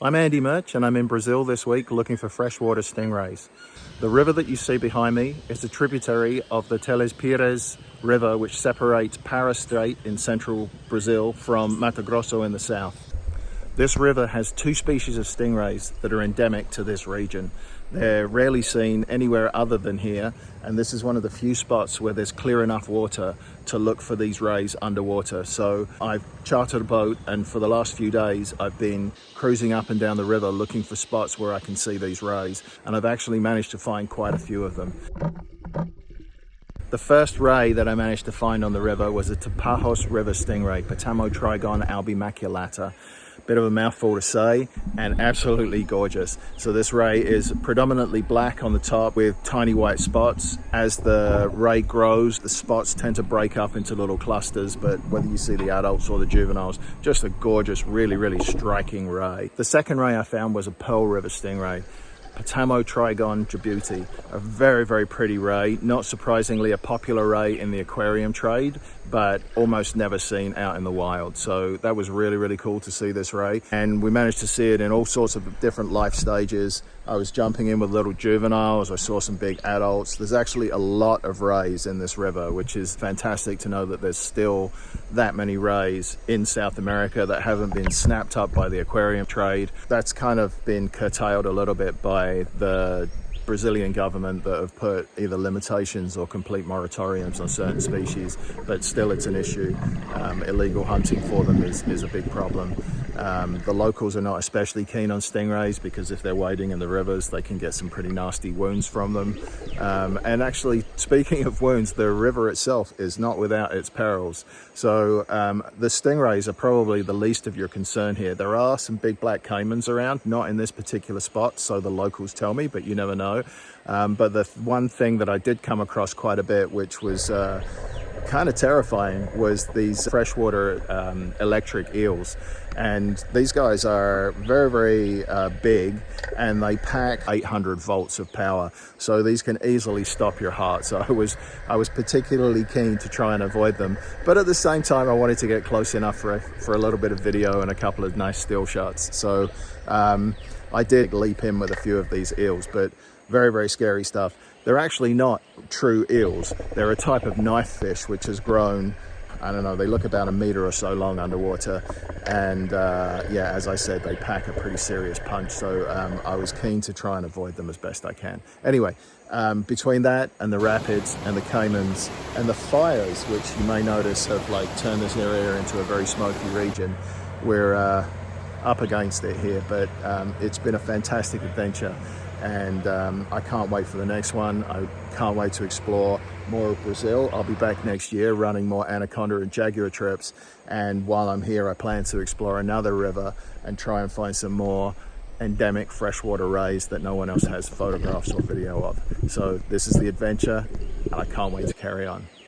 I'm Andy Murch and I'm in Brazil this week looking for freshwater stingrays. The river that you see behind me is a tributary of the Teles Pires river, which separates Pires Strait in central Brazil from Mato Grosso in the south. This river has two species of stingrays that are endemic to this region. They're rarely seen anywhere other than here, and this is one of the few spots where there's clear enough water to look for these rays underwater. So I've chartered a boat, and for the last few days I've been cruising up and down the river looking for spots where I can see these rays, and I've actually managed to find quite a few of them. The first ray that I managed to find on the river was a Tapajos river stingray, Pires albimaculata. Bit of a mouthful to say, and absolutely gorgeous. So this ray is predominantly black on the top with tiny white spots. As the ray grows, the spots tend to break up into little clusters, but whether you see the adults or the juveniles, just a gorgeous, really striking ray. The second ray I found was a pearl river stingray, tributary, a very pretty ray. Not surprisingly a popular ray in the aquarium trade, but almost never seen out in the wild. So that was really cool to see this ray, and we managed to see it in all sorts of different life stages. I was jumping in with little juveniles, I saw some big adults. There's actually a lot of rays in this river, which is fantastic to know that there's still that many rays in South America that haven't been snapped up by the aquarium trade. That's kind of been curtailed a little bit by the Brazilian government that have put either limitations or complete moratoriums on certain species, but still it's an issue. Illegal hunting for them is a big problem. The locals are not especially keen on stingrays because if they're wading in the rivers, they can get some pretty nasty wounds from them. And actually, speaking of wounds, the river itself is not without its perils. So the stingrays are probably the least of your concern here. There are some big black caimans around, not in this particular spot, so the locals tell me, but you never know. But the one thing that I did come across quite a bit, which was kind of terrifying, was these freshwater electric eels. And these guys are very big, and they pack 800 volts of power, so these can easily stop your heart. So I was particularly keen to try and avoid them, but at the same time I wanted to get close enough for a little bit of video and a couple of nice still shots. So I did leap in with a few of these eels, but very scary stuff. They're actually not true eels. They're a type of knife fish which has grown, I don't know, they look about a meter or so long underwater, and yeah, as I said, they pack a pretty serious punch, so I was keen to try and avoid them as best I can. Anyway, between that and the rapids and the caimans and the fires, which you may notice have like turned this area into a very smoky region, we're up against it here, but it's been a fantastic adventure, and I can't wait for the next one. I can't wait to explore more of Brazil. I'll be back next year running more anaconda and jaguar trips, and while I'm here I plan to explore another river and try and find some more endemic freshwater rays that no one else has photographs or video of. So this is the adventure, and I can't wait to carry on.